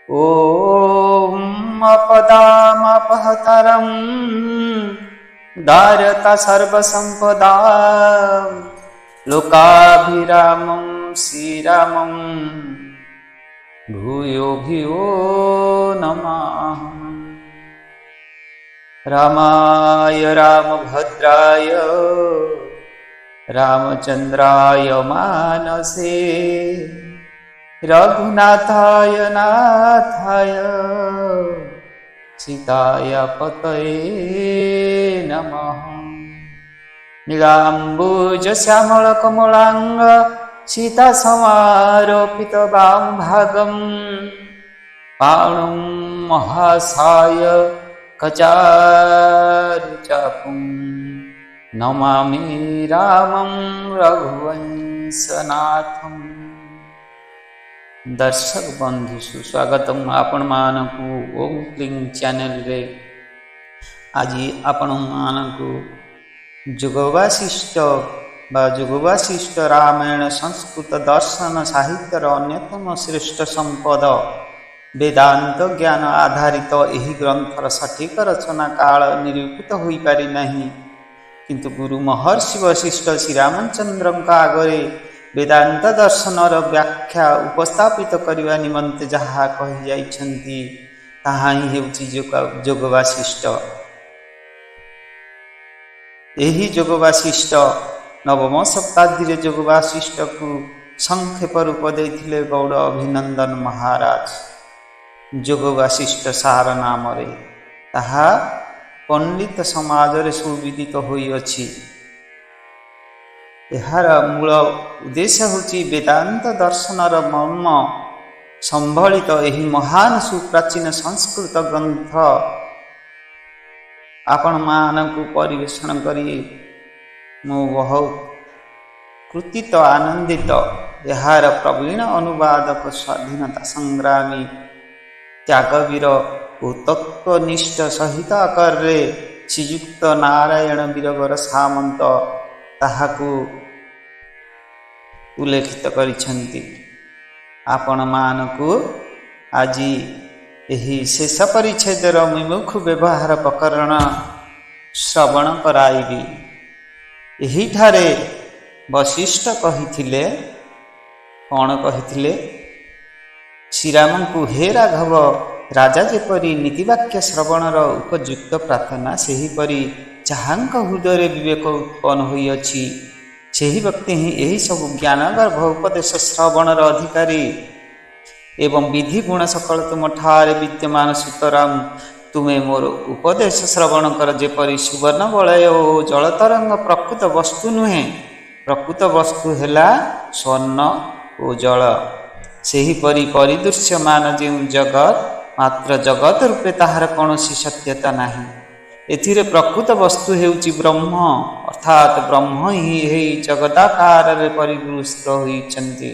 ॐ अपदामपहतरं दारता सर्वसम्पदा लोकाभिरामं श्रीरामं भूयो भूयो नमः। रामाय रामभद्राय रामचन्द्राय मानसे रघुनाथाय नाथाय सीताय पतये नमः। नीलाम्बुज श्यामल कमलांग सीता समारोपित वामभागं पाणुं महासाय कचारुचापुं नमामि रामं रघुवंशनाथम्। दर्शक बंधु सुस्वागतम आपण मानकु ओम क्लिंग चैनल रे आज आपण मानकु जुगवासिष्ठ रामायण संस्कृत दर्शन साहित्यर अन्यतम श्रेष्ठ संपद वेदांत ज्ञान आधारित यही ग्रंथर सठिक रचना काल निरूपित हो पारि नहीं, किंतु गुरु महर्षि वशिष्ठ श्रीरामचंद्र आगरे वेदांत दर्शनर व्याख्या उपस्थापित करने निमंते जहाँ कही जाइछन्ति ताहा ही हेउछि जोग वासिष्ठ। एही जोग वासिष्ठ नवम शताब्दी जोग वासिष्ठ को संक्षेप रूप देथिले गौड़ अभिनंदन महाराज। जोग वासिष्ठ सार नाम रे ताहा पंडित समाज रे सुविदित होई अछि। यार मूल उद्देश्य होची वेदांत दर्शनर मर्म संभलित एही महान सुप्राचीन संस्कृत ग्रंथ आपण मानकु परिवेषण करी मो बहुत कृतित आनंदित। यार प्रवीण अनुवादक स्वाधीनता संग्रामी त्यागवीर ओ तत्वनिष्ठ सहित आकारे श्रीयुक्त नारायण वीरवर सामंत ताहाकु उल्लेखित करिछन्ति। आपण मानकु आज एही शेष परिच्छेदर विमुख व्यवहार प्रकरण श्रवण कराइबी। एही ठारे वशिष्ठ कहिथिले कौन कहिथिले श्रीरामंकु हे राघव राजा जेपरी नीतिवाक्य श्रवणर उपयुक्त प्रार्थना सेहीपरि जहाँक हृदय विवेक उत्पन्न होइअछि ସେହି ବ୍ୟକ୍ତି ହିଁ ଏହି ସବୁ ଜ୍ଞାନ ଗର୍ଭ ଉପଦେଶ ଶ୍ରବଣର ଅଧିକାରୀ ଏବଂ ବିଧି ଗୁଣ ସକଳ ତୁମ ଠାରେ ବିଦ୍ୟମାନ। ସୁତରାଂ ତୁମେ ମୋର ଉପଦେଶ ଶ୍ରବଣ କର। ଯେପରି ସୁବର୍ଣ୍ଣ ବଳୟ ଓ ଜଳତରଙ୍ଗ ପ୍ରକୃତ ବସ୍ତୁ ନୁହେଁ, ପ୍ରକୃତ ବସ୍ତୁ ହେଲା ସ୍ୱର୍ଣ୍ଣ ଓ ଜଳ, ସେହିପରି ପରିଦୃଶ୍ୟମାନ ଯେଉଁ ଜଗତ ମାତ୍ର ଜଗତ ରୂପେ ତାହାର କୌଣସି ସତ୍ୟତା ନାହିଁ। ଏଥିରେ ପ୍ରକୃତ ବସ୍ତୁ ହେଉଛି ବ୍ରହ୍ମ, ଅର୍ଥାତ୍ ବ୍ରହ୍ମ ହିଁ ଏହି ଜଗଦାକାରରେ ପରିବୃଷ୍ଟ ହୋଇଛନ୍ତି।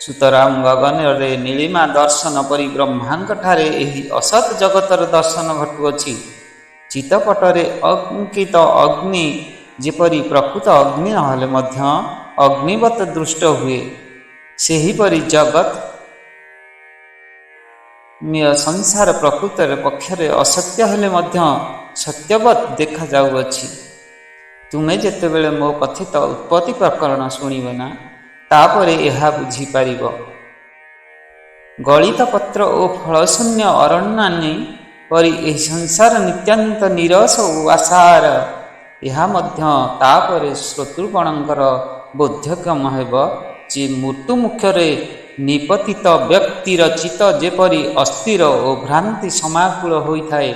ସୁତରାଂ ଗଗନରେ ନୀଳିମା ଦର୍ଶନ ପରି ବ୍ରହ୍ମାଙ୍କଠାରେ ଏହି ଅସତ୍ ଜଗତର ଦର୍ଶନ ଘଟୁଅଛି। ଚିତ୍ତପଟରେ ଅଙ୍କିତ ଅଗ୍ନି ଯେପରି ପ୍ରକୃତ ଅଗ୍ନି ନହେଲେ ମଧ୍ୟ ଅଗ୍ନିବତ୍ ଦୃଷ୍ଟ ହୁଏ, ସେହିପରି ଜଗତ ସଂସାର ପ୍ରକୃତରେ ପକ୍ଷରେ ଅସତ୍ୟ ହେଲେ ମଧ୍ୟ ସତ୍ୟବତ୍ ଦେଖାଯାଉଅଛି। ତୁମେ ଯେତେବେଳେ ମୋ କଥିତ ଉତ୍ପତ୍ତି ପ୍ରକରଣ ଶୁଣିବ ନା, ତାପରେ ଏହା ବୁଝିପାରିବ। ଗଳିତ ପତ୍ର ଓ ଫଳଶୂନ୍ୟ ଅରଣ୍ୟାନୀ ପରି ଏହି ସଂସାର ନିତ୍ୟାନ୍ତ ନିରସ ଓ ଆଶାର। ଏହା ମଧ୍ୟ ତାପରେ ଶ୍ରୋତୃଗଣଙ୍କର ବୋଧ୍ୟକ୍ଷମ ହେବ ଯେ ମୃତ୍ୟୁ ମୁଖରେ ନିପତିତ ବ୍ୟକ୍ତିର ଚିତ୍ତ ଯେପରି ଅସ୍ଥିର ଓ ଭ୍ରାନ୍ତି ସମାକୁଳ ହୋଇଥାଏ,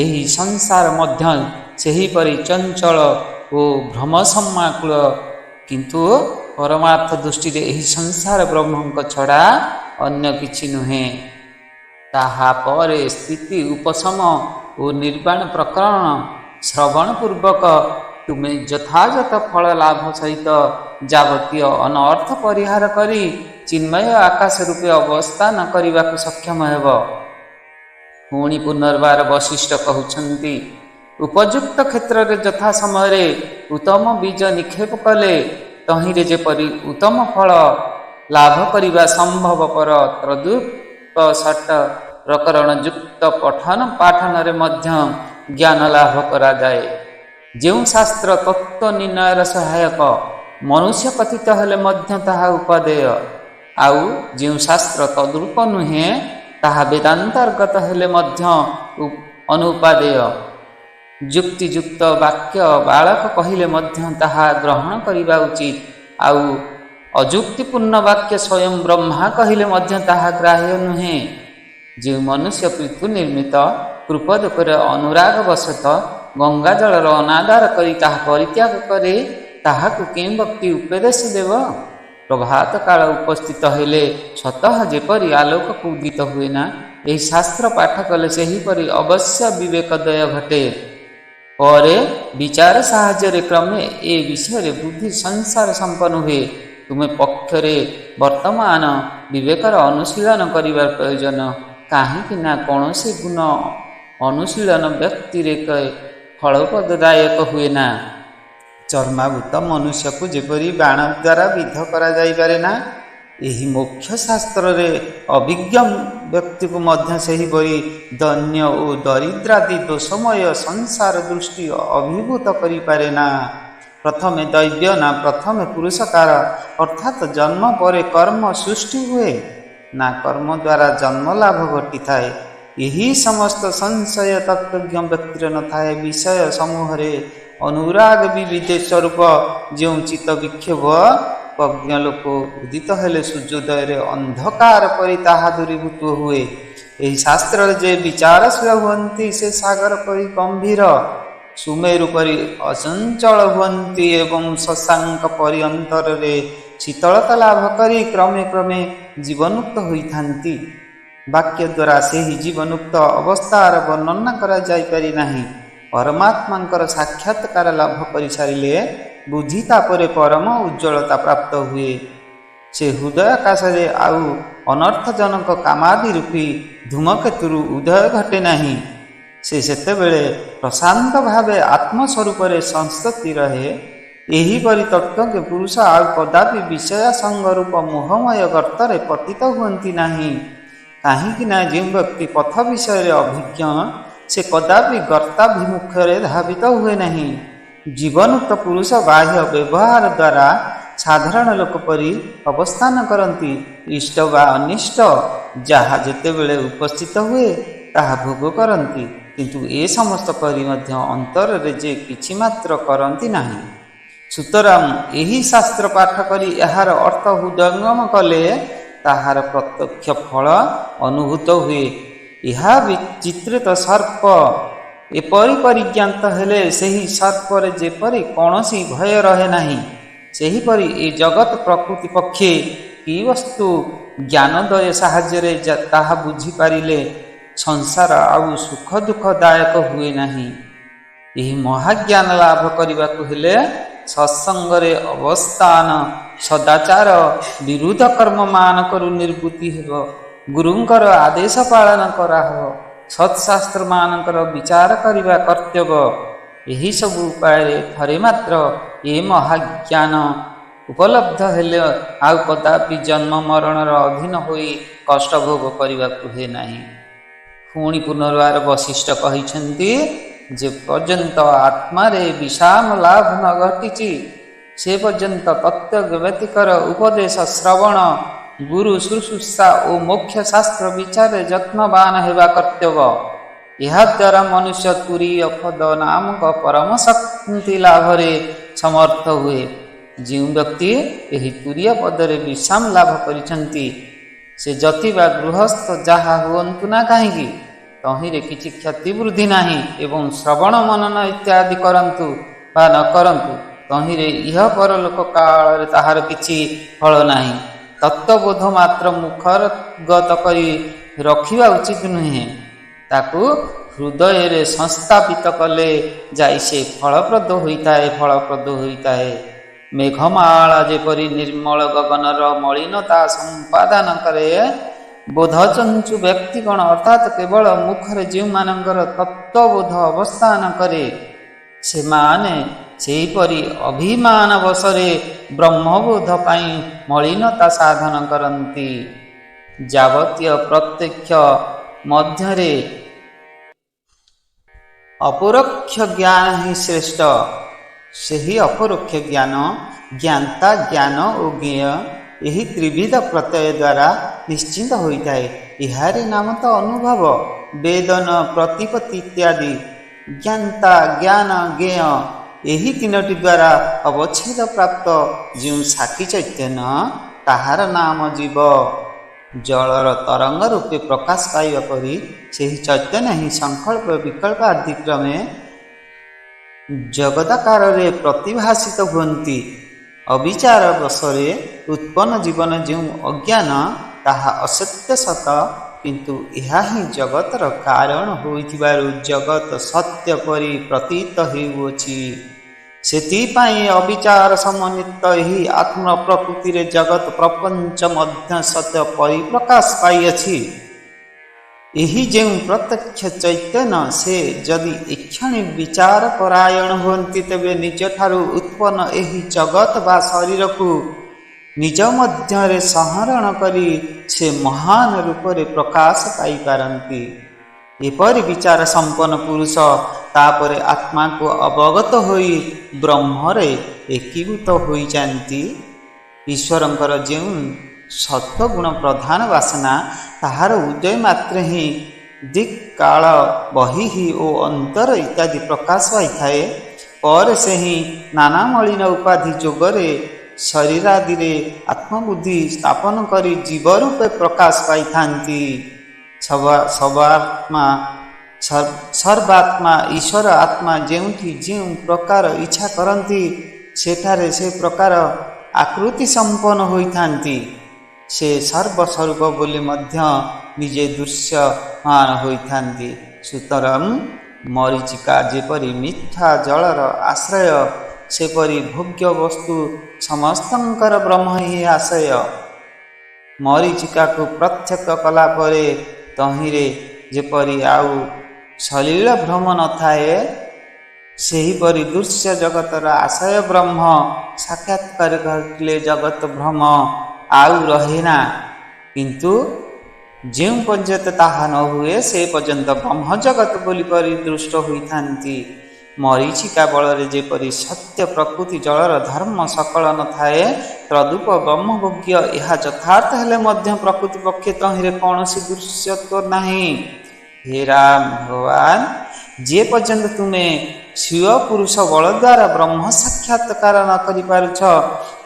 ଏହି ସଂସାର ମଧ୍ୟ ସେହିପରି ଚଞ୍ଚଳ ଓ ଭ୍ରମ ସମାକୁଳ। କିନ୍ତୁ ପରମାର୍ଥ ଦୃଷ୍ଟିରେ ଏହି ସଂସାର ବ୍ରହ୍ମଙ୍କ ଛଡ଼ା ଅନ୍ୟ କିଛି ନୁହେଁ। ତାହାପରେ ସ୍ଥିତି ଉପଶମ ଓ ନିର୍ବାଣ ପ୍ରକରଣ ଶ୍ରବଣ ପୂର୍ବକ ତୁମେ ଯଥାଯଥ ଫଳ ଲାଭ ସହିତ ଯାବତୀୟ ଅନର୍ଥ ପରିହାର କରି ଚିନ୍ମୟ ଆକାଶ ରୂପେ ଅବସ୍ଥାନ କରିବାକୁ ସକ୍ଷମ ହେବ। ପୁଣି ପୁନର୍ବାର ବଶିଷ୍ଠ କହୁଛନ୍ତି, ଉପଯୁକ୍ତ କ୍ଷେତ୍ରରେ ଯଥା ସମୟରେ ଉତ୍ତମ ବୀଜ ନିକ୍ଷେପ କଲେ ତହିଁରେ ଯେପରି ଉତ୍ତମ ଫଳ ଲାଭ କରିବା ସମ୍ଭବପର, ତଦ୍ରୂପ ସଟ ପ୍ରକରଣ ଯୁକ୍ତ ପଠନ ପାଠନରେ ମଧ୍ୟ ଜ୍ଞାନ ଲାଭ କରାଯାଏ। ଯେଉଁ ଶାସ୍ତ୍ର ତତ୍ତ୍ୱ ନିର୍ଣ୍ଣୟର ସହାୟକ, ମନୁଷ୍ୟ ପତିତ ହେଲେ ମଧ୍ୟ ତାହା ଉପାଦେୟ, ଆଉ ଯେଉଁ ଶାସ୍ତ୍ର ତଦ୍ରୂପ ନୁହେଁ ତାହା ବେଦାନ୍ତର୍ଗତ ହେଲେ ମଧ୍ୟ ଅନୁପାଦେୟ। ଯୁକ୍ତିଯୁକ୍ତ ବାକ୍ୟ ବାଳକ କହିଲେ ମଧ୍ୟ ତାହା ଗ୍ରହଣ କରିବା ଉଚିତ, ଆଉ ଅଯୁକ୍ତିପୂର୍ଣ୍ଣ ବାକ୍ୟ ସ୍ୱୟଂ ବ୍ରହ୍ମା କହିଲେ ମଧ୍ୟ ତାହା ଗ୍ରାହ୍ୟ ନୁହେଁ। ଯେଉଁ ମନୁଷ୍ୟ ପୃଥୁ ନିର୍ମିତ କୃପଦୋକରେ ଅନୁରାଗବଶତଃ ଗଙ୍ଗାଜଳର ଅନାଦାର କରି ତାହା ପରିତ୍ୟାଗ କରେ, ତାହାକୁ କେଉଁ ବ୍ୟକ୍ତି ଉପଦେଶ ଦେବ? ପ୍ରଭାତ କାଳ ଉପସ୍ଥିତ ହେଲେ ସ୍ୱତଃ ଯେପରି ଆଲୋକକୁ ଉଦିତ ହୁଏ ନା, ଏହି ଶାସ୍ତ୍ର ପାଠ କଲେ ସେହିପରି ଅବଶ୍ୟ ବିବେକୋଦୟ ଘଟେ। ପରେ ବିଚାର ସାହାଯ୍ୟରେ କ୍ରମେ ଏ ବିଷୟରେ ବୁଦ୍ଧି ସଂସାର ସମ୍ପନ୍ନ ହୁଏ। ତୁମେ ପକ୍ଷରେ ବର୍ତ୍ତମାନ ବିବେକର ଅନୁଶୀଳନ କରିବାର ପ୍ରୟୋଜନ, କାହିଁକି ନା କୌଣସି ଗୁଣ ଅନୁଶୀଳନ ବ୍ୟକ୍ତିରେ ଫଳପ୍ରଦାୟକ ହୁଏ ନା। ଚର୍ମାବୃତ ମନୁଷ୍ୟକୁ ଯେପରି ବାଣ ଦ୍ୱାରା ବିଦ୍ଧ କରାଯାଇପାରେ ନା, ଏହି ମୋକ୍ଷ ଶାସ୍ତ୍ରରେ ଅଭିଜ୍ଞ ବ୍ୟକ୍ତିକୁ ମଧ୍ୟ ସେହିପରି ଦୈନ୍ୟ ଓ ଦରିଦ୍ରାଦି ଦୋଷମୟ ସଂସାର ଦୃଷ୍ଟି ଅଭିଭୂତ କରିପାରେ ନା। ପ୍ରଥମେ ଦୈବ୍ୟ ନା ପ୍ରଥମେ ପୁରୁଷକାର, ଅର୍ଥାତ୍ ଜନ୍ମ ପରେ କର୍ମ ସୃଷ୍ଟି ହୁଏ ନା କର୍ମ ଦ୍ୱାରା ଜନ୍ମ ଲାଭ ଘଟିଥାଏ? ଏହି ସମସ୍ତ ସଂଶୟ ତତ୍ତ୍ୱଜ୍ଞ ବ୍ୟକ୍ତିର ନଥାଏ। ବିଷୟ ସମୂହରେ ଅନୁରାଗ ବିବିଧ ସ୍ୱରୂପ ଯେଉଁ ଚିତ୍ତ ବିକ୍ଷୋଭ, ପ୍ରଜ୍ଞ ଲୋକ ଉଦିତ ହେଲେ ସୂର୍ଯ୍ୟୋଦୟରେ ଅନ୍ଧକାର ପରି ତାହା ଦୂରୀଭୂତ ହୁଏ। ଏହି ଶାସ୍ତ୍ରରେ ଯେ ବିଚାରଶୀଳ ହୁଅନ୍ତି ସେ ସାଗର ପରି ଗମ୍ଭୀର, ସୁମେରୁ ପରି ଅଚଞ୍ଚଳ ହୁଅନ୍ତି ଏବଂ ଶଶାଙ୍କ ପରି ଅନ୍ତରରେ ଶୀତଳତା ଲାଭ କରି କ୍ରମେ କ୍ରମେ ଜୀବନୁକ୍ତ ହୋଇଥାନ୍ତି। ବାକ୍ୟ ଦ୍ୱାରା ସେହି ଜୀବନୁକ୍ତ ଅବସ୍ଥାର ବର୍ଣ୍ଣନା କରାଯାଇପାରି ନାହିଁ। ପରମାତ୍ମାଙ୍କର ସାକ୍ଷାତକାର ଲାଭ କରିସାରିଲେ ବୁଦ୍ଧି ତାପରେ ପରମ ଉଜ୍ଜ୍ୱଳତା ପ୍ରାପ୍ତ ହୁଏ। ସେ ହୃଦୟ ଆକାଶରେ ଆଉ ଅନର୍ଥଜନକ କାମାଦି ରୂପୀ ଧୂମକେତୁରୁ ଉଦୟ ଘଟେ ନାହିଁ। ସେ ସେତେବେଳେ ପ୍ରଶାନ୍ତ ଭାବେ ଆତ୍ମସ୍ୱରୂପରେ ସଂସ୍ଥିତ ରହେ। ଏହିପରି ତତ୍ତ୍ୱଜ୍ଞ ପୁରୁଷ ଆଉ କଦାପି ବିଷୟାସଙ୍ଗ ରୂପ ମୋହମୟ ଗର୍ତ୍ତରେ ପତିତ ହୁଅନ୍ତି ନାହିଁ। କାହିଁକି ନା ଯେଉଁ ବ୍ୟକ୍ତି ପଥ ବିଷୟରେ ଅଭିଜ୍ଞ, ସେ କଦାପି ଗର୍ତ୍ତାଭିମୁଖରେ ଧାବିତ ହୁଏ ନାହିଁ। ଜୀବନୁକ୍ତ ପୁରୁଷ ବାହ୍ୟ ବ୍ୟବହାର ଦ୍ୱାରା ସାଧାରଣ ଲୋକ ପରି ଅବସ୍ଥାନ କରନ୍ତି। ଇଷ୍ଟ ବା ଅନିଷ୍ଟ ଯାହା ଯେତେବେଳେ ଉପସ୍ଥିତ ହୁଏ ତାହା ଭୋଗ କରନ୍ତି, କିନ୍ତୁ ଏ ସମସ୍ତ କରି ମଧ୍ୟ ଅନ୍ତରରେ ଯେ କିଛି ମାତ୍ର କରନ୍ତି ନାହିଁ। ସୁତରାଂ ଏହି ଶାସ୍ତ୍ର ପାଠ କରି ଏହାର ଅର୍ଥ ହୃଦୟଙ୍ଗମ କଲେ ତାହାର ପ୍ରତ୍ୟକ୍ଷ ଫଳ ଅନୁଭୂତ ହୁଏ। ଏହା ବିଚିତ୍ରିତ ସର୍ପ ଏପରି ପରିଜ୍ଞାତ ହେଲେ ସେହି ସର୍ପରେ ଯେପରି କୌଣସି ଭୟ ରହେ ନାହିଁ, ସେହିପରି ଏ ଜଗତ ପ୍ରକୃତି ପକ୍ଷେ କି ବସ୍ତୁ ଜ୍ଞାନୋଦୟ ସାହାଯ୍ୟରେ ତାହା ବୁଝିପାରିଲେ ସଂସାର ଆଉ ସୁଖ ଦୁଃଖଦାୟକ ହୁଏ ନାହିଁ। ଏହି ମହାଜ୍ଞାନ ଲାଭ କରିବାକୁ ହେଲେ ସତ୍ସଙ୍ଗରେ ଅବସ୍ଥାନ, ସଦାଚାର, ବିରୁଦ୍ଧ କର୍ମମାନଙ୍କରୁ ନିବୃତ୍ତି ହେବ, ଗୁରୁଙ୍କର ଆଦେଶ ପାଳନ କରାହେବ, ସତ୍ଶାସ୍ତ୍ରମାନଙ୍କର ବିଚାର କରିବା କର୍ତ୍ତବ୍ୟ। ଏହିସବୁ ଉପାୟରେ ଥରେ ମାତ୍ର ଏ ମହାଜ୍ଞାନ ଉପଲବ୍ଧ ହେଲେ ଆଉ କଦାପି ଜନ୍ମ ମରଣର ଅଧୀନ ହୋଇ କଷ୍ଟ ଭୋଗ କରିବାକୁ ହୁଏ ନାହିଁ। ପୁଣି ପୁନର୍ବାର ବଶିଷ୍ଠ କହିଛନ୍ତି, ଯେ ପର୍ଯ୍ୟନ୍ତ ଆତ୍ମାରେ ବିଷାମ ଲାଭ ନ ଘଟିଛି ସେ ପର୍ଯ୍ୟନ୍ତ ତତ୍ତ୍ୱଜ୍ଞ ଉପଦେଶ ଶ୍ରବଣ, ଗୁରୁ ଶୁଶ୍ରୂଷା ଓ ମୋକ୍ଷ ଶାସ୍ତ୍ର ବିଚାରରେ ଯତ୍ନବାନ ହେବା କର୍ତ୍ତବ୍ୟ। ଏହାଦ୍ୱାରା ମନୁଷ୍ୟ ତୁରୀୟ ପଦ ନାମକ ପରମ ଶାନ୍ତି ଲାଭରେ ସମର୍ଥ ହୁଏ। ଯେଉଁ ବ୍ୟକ୍ତି ଏହି ତୁରୀୟ ପଦରେ ବିଶ୍ରାମ ଲାଭ କରିଛନ୍ତି, ସେ ଯତି ବା ଗୃହସ୍ଥ ଯାହା ହୁଅନ୍ତୁ ନା କାହିଁକି, ତହିଁରେ କିଛି କ୍ଷତି ବୃଦ୍ଧି ନାହିଁ ଏବଂ ଶ୍ରବଣ ମନନ ଇତ୍ୟାଦି କରନ୍ତୁ ବା ନ କରନ୍ତୁ, ତହିଁରେ ଇହ ପରଲୋକ କାଳରେ ତାହାର କିଛି ଫଳ ନାହିଁ। ତତ୍ତ୍ୱବୋଧ ମାତ୍ର ମୁଖଗତ କରି ରଖିବା ଉଚିତ ନୁହେଁ, ତାକୁ ହୃଦୟରେ ସଂସ୍ଥାପିତ କଲେ ଯାଇ ସେ ଫଳପ୍ରଦ ହୋଇଥାଏ। ମେଘମାଳା ଯେପରି ନିର୍ମଳ ଗଗନର ମଳିନତା ସମ୍ପାଦନ କରେ, ବୋଧଚଞ୍ଚୁ ବ୍ୟକ୍ତିଗଣ ଅର୍ଥାତ୍ କେବଳ ମୁଖରେ ଯେଉଁମାନଙ୍କର ତତ୍ତ୍ୱବୋଧ ଅବସ୍ଥାନ କରେ, ସେମାନେ ସେହିପରି ଅଭିମାନ ବଶରେ ବ୍ରହ୍ମବୋଧ ପାଇଁ ମଳିନତା ସାଧନ କରନ୍ତି। ଯାବତୀୟ ପ୍ରତ୍ୟକ୍ଷ ମଧ୍ୟରେ ଅପରୋକ୍ଷ ଜ୍ଞାନ ହିଁ ଶ୍ରେଷ୍ଠ। ସେହି ଅପରୋକ୍ଷ ଜ୍ଞାନ ଜ୍ଞାତା, ଜ୍ଞାନ ଓ ଜ୍ଞେୟ ଏହି ତ୍ରିବିଧ ପ୍ରତ୍ୟୟ ଦ୍ୱାରା ନିଶ୍ଚିନ୍ତ ହୋଇଥାଏ। ଏହାରି ନାମ ତ ଅନୁଭବ, ବେଦନ, ପ୍ରତିପତ୍ତି ଇତ୍ୟାଦି। ଜ୍ଞାତା, ଜ୍ଞାନ, ଜ୍ଞେୟ ଏହି ତିନୋଟି ଦ୍ୱାରା ଅବଚ୍ଛେଦ ପ୍ରାପ୍ତ ଯେଉଁ ସାକ୍ଷୀ ଚୈତନ୍ୟ, ତାହାର ନାମ ଜୀବ। ଜଳର ତରଙ୍ଗ ରୂପେ ପ୍ରକାଶ ପାଇବା ପରି ସେହି ଚୈତନ୍ୟ ହିଁ ସଂକଳ୍ପ ବିକଳ୍ପ ଆଦି କ୍ରମେ ଜଗଦାକାରରେ ପ୍ରତିଭାସିତ ହୁଅନ୍ତି। ଅବିଚାର ବଶରେ ଉତ୍ପନ୍ନ ଜୀବନ ଯେଉଁ ଅଜ୍ଞାନ, ତାହା ଅସତ୍ୟ ସତ, କିନ୍ତୁ ଏହା ହିଁ ଜଗତର କାରଣ ହୋଇଥିବାରୁ ଜଗତ ସତ୍ୟ ପରି ପ୍ରତୀତ ହେଉଅଛି। ସେଥିପାଇଁ ଅବିଚାର ସମନ୍ୱିତ ଏହି ଆତ୍ମ ପ୍ରକୃତିରେ ଜଗତ ପ୍ରପଞ୍ଚ ମଧ୍ୟ ସତ୍ୟ ପରିପ୍ରକାଶ ପାଇଅଛି। ଏହି ଯେଉଁ ପ୍ରତ୍ୟକ୍ଷ ଚୈତନ୍ୟ, ସେ ଯଦି ଏକ୍ଷଣି ବିଚାର ପରାୟଣ ହୁଅନ୍ତି, ତେବେ ନିଜଠାରୁ ଉତ୍ପନ୍ନ ଏହି ଜଗତ ବା ଶରୀରକୁ ନିଜ ମଧ୍ୟରେ ସଂହରଣ କରି ସେ ମହାନ ରୂପରେ ପ୍ରକାଶ ପାଇପାରନ୍ତି। ଏପରି ବିଚାର ସମ୍ପନ୍ନ ପୁରୁଷ ତାପରେ ଆତ୍ମାକୁ ଅବଗତ ହୋଇ ବ୍ରହ୍ମରେ ଏକୀଭୂତ ହୋଇଯାନ୍ତି। ଈଶ୍ୱରଙ୍କର ଯେଉଁ ସତ୍ୱଗୁଣ ପ୍ରଧାନ ବାସନା, ତାହାର ଉଦୟ ମାତ୍ରେ ହିଁ ଦିକ୍, କାଳ, ବହିଃ ଓ ଅନ୍ତର ଇତ୍ୟାଦି ପ୍ରକାଶ ପାଇଥାଏ। ପରେ ସେହି ନାନା ମଳିନ ଉପାଧି ଯୋଗରେ ଶରୀରାଦିରେ ଆତ୍ମବୁଦ୍ଧି ସ୍ଥାପନ କରି ଜୀବ ରୂପେ ପ୍ରକାଶ ପାଇଥାନ୍ତି। ସର୍ବାତ୍ମା ଈଶ୍ୱର ଆତ୍ମା ଯେଉଁଠି ଯେଉଁ ପ୍ରକାର ଇଚ୍ଛା କରନ୍ତି, ସେଠାରେ ସେ ପ୍ରକାର ଆକୃତି ସମ୍ପନ୍ନ ହୋଇଥାନ୍ତି। ସେ ସର୍ବସ୍ୱରୂପ ବୋଲି ମଧ୍ୟ ନିଜେ ଦୃଶ୍ୟମାନ ହୋଇଥାନ୍ତି। ସୁତରାଂ ମରୀଚିକା ଯେପରି ମିଠା ଜଳର ଆଶ୍ରୟ, ସେପରି ଭୋଗ୍ୟ ବସ୍ତୁ ସମସ୍ତଙ୍କର ବ୍ରହ୍ମ ହିଁ ଆଶ୍ରୟ। ମରୀଚିକାକୁ ପ୍ରତ୍ୟକ୍ଷ କଲା ପରେ ତହିଁରେ ଯେପରି ଆଉ ସଲିଳ ଭ୍ରମ ନଥାଏ, ସେହିପରି ଦୃଶ୍ୟ ଜଗତର ଆଶ୍ରୟ ବ୍ରହ୍ମ ସାକ୍ଷାତ୍କାର ଘଟିଲେ ଜଗତ ଭ୍ରମ ଆଉ ରହେନା। କିନ୍ତୁ ଯେଉଁ ପର୍ଯ୍ୟନ୍ତ ତାହା ନ ହୁଏ, ସେ ପର୍ଯ୍ୟନ୍ତ ବ୍ରହ୍ମ ଜଗତ ବୋଲି ପରିଦୃଷ୍ଟ ହୋଇଥାନ୍ତି। ମରୀଚିକା ବଳରେ ଯେପରି ସତ୍ୟ ପ୍ରକୃତି ଜଳର ଧର୍ମ ସକଳ ନଥାଏ, ତଦୂପ ବ୍ରହ୍ମଭୋଗ୍ୟ ଏହା ଯଥାର୍ଥ ହେଲେ ମଧ୍ୟ ପ୍ରକୃତି ପକ୍ଷେ ତହିଁରେ କୌଣସି ଦୃଶ୍ୟତ୍ୱ ନାହିଁ। ହେ ରାମ ଭଗବାନ, ଯେ ପର୍ଯ୍ୟନ୍ତ ତୁମେ ସ୍ୱୀୟ ପୁରୁଷ ବଳ ଦ୍ୱାରା ବ୍ରହ୍ମ ସାକ୍ଷାତକାର ନ କରିପାରୁଛ,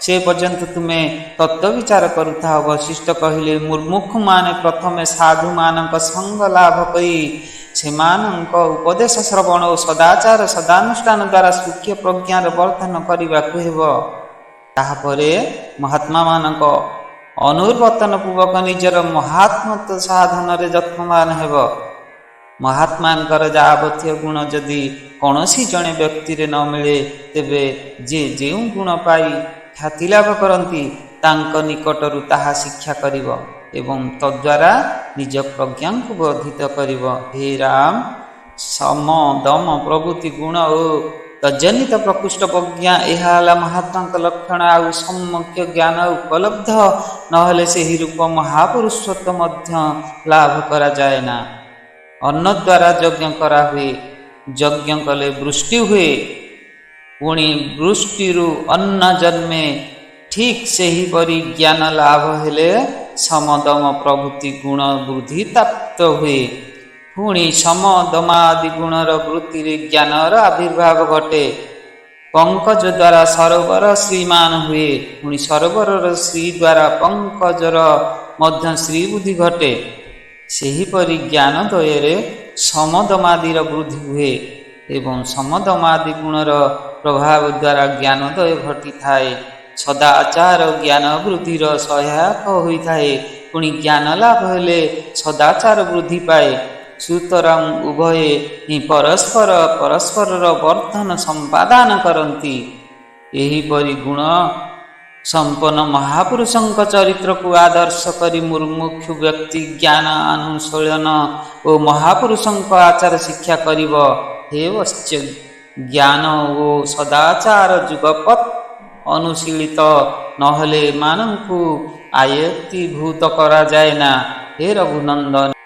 ସେ ପର୍ଯ୍ୟନ୍ତ ତୁମେ ତତ୍ତ୍ୱ ବିଚାର କରୁଥାଅ। ବଶିଷ୍ଠ କହିଲେ, ମୁର୍ମୁକ୍ଷୁମାନେ ପ୍ରଥମେ ସାଧୁମାନଙ୍କ ସଙ୍ଗ ଲାଭ କରି ସେମାନଙ୍କ ଉପଦେଶ ଶ୍ରବଣ ଓ ସଦାଚାର ସଦାନୁଷ୍ଠାନ ଦ୍ୱାରା ସୂକ୍ଷ୍ମ ପ୍ରଜ୍ଞାର ବର୍ଦ୍ଧନ କରିବାକୁ ହେବ। ତାହାପରେ ମହାତ୍ମାମାନଙ୍କ ଅନୁବର୍ତ୍ତନ ପୂର୍ବକ ନିଜର ମହାତ୍ମତ୍ୱ ସାଧନରେ ଯତ୍ନବାନ ହେବ। ମହାତ୍ମାଙ୍କର ଯାବତୀୟ ଗୁଣ ଯଦି କୌଣସି ଜଣେ ବ୍ୟକ୍ତିରେ ନ ମିଳେ, ତେବେ ଯେ ଯେଉଁ ଗୁଣ ପାଇ ଖ୍ୟାତି ଲାଭ କରନ୍ତି, ତାଙ୍କ ନିକଟରୁ ତାହା ଶିକ୍ଷା କରିବ ଏବଂ ତଦ୍ୱାରା ନିଜ ପ୍ରଜ୍ଞାଙ୍କୁ ବର୍ଦ୍ଧିତ କରିବ। ହେ ରାମ, ସମ, ଦମ ପ୍ରଭୃତି ଗୁଣ ଓ ତଜ୍ଜନିତ ପ୍ରକୃଷ୍ଟ ପ୍ରଜ୍ଞା, ଏହା ହେଲା ମହାତ୍ମାଙ୍କ ଲକ୍ଷଣ। ଆଉ ସମ୍ୟକ୍ ଜ୍ଞାନ ଉପଲବ୍ଧ ନହେଲେ ସେହି ରୂପ ମହାପୁରୁଷତ୍ୱ ମଧ୍ୟ ଲାଭ କରାଯାଏ ନା। ଅନ୍ନ ଦ୍ୱାରା ଯଜ୍ଞ କରାହୁଏ, ଯଜ୍ଞ କଲେ ବୃଷ୍ଟି ହୁଏ, ପୁଣି ବୃଷ୍ଟିରୁ ଅନ୍ନ ଜନ୍ମେ। ଠିକ୍ ସେହିପରି ଜ୍ଞାନ ଲାଭ ହେଲେ ସମଦମ ପ୍ରଭୃତି ଗୁଣ ବୃଦ୍ଧି ପ୍ରାପ୍ତ ହୁଏ। ପୁଣି ସମ ଦମାଦି ଗୁଣର ବୃତ୍ତିରେ ଜ୍ଞାନର ଆବିର୍ଭାବ ଘଟେ। ପଙ୍କଜ ଦ୍ୱାରା ସରୋବର ଶ୍ରୀମାନ ହୁଏ, ପୁଣି ସରୋବରର ଶ୍ରୀ ଦ୍ୱାରା ପଙ୍କଜର ମଧ୍ୟ ଶ୍ରୀବୁଦ୍ଧି ଘଟେ। ସେହିପରି ଜ୍ଞାନ ଦ୍ୱୟରେ ସମଦମାଦିର ବୃଦ୍ଧି ହୁଏ ଏବଂ ସମଦମାଦି ଗୁଣର ପ୍ରଭାବ ଦ୍ୱାରା ଜ୍ଞାନୋଦୟ ଘଟିଥାଏ। ସଦାଚାର ଜ୍ଞାନ ବୃଦ୍ଧିର ସହାୟକ ହୋଇଥାଏ। ପୁଣି ଜ୍ଞାନ ଲାଭ ହେଲେ ସଦାଚାର ବୃଦ୍ଧି ପାଏ। ସୁତରାଂ ଉଭୟେ ହିଁ ପରସ୍ପରର ବର୍ଦ୍ଧନ ସମ୍ପାଦାନ କରନ୍ତି। ଏହିପରି ଗୁଣ ସମ୍ପନ୍ନ ମହାପୁରୁଷଙ୍କ ଚରିତ୍ରକୁ ଆଦର୍ଶ କରି ମୁର୍ମୁକ୍ଷୁ ବ୍ୟକ୍ତି ଜ୍ଞାନ ଅନୁଶୀଳନ ଓ ମହାପୁରୁଷଙ୍କ ଆଚାର ଶିକ୍ଷା କରିବ। ହେ ବତ୍ସ, ଜ୍ଞାନ ଓ ସଦାଚାର ଯୁଗପତ୍ ଅନୁଶୀଳିତ ନହେଲେ ଏମାନଙ୍କୁ ଆୟତ୍ତୀଭୂତ କରାଯାଏ ନା। ହେ ରଘୁନନ୍ଦନ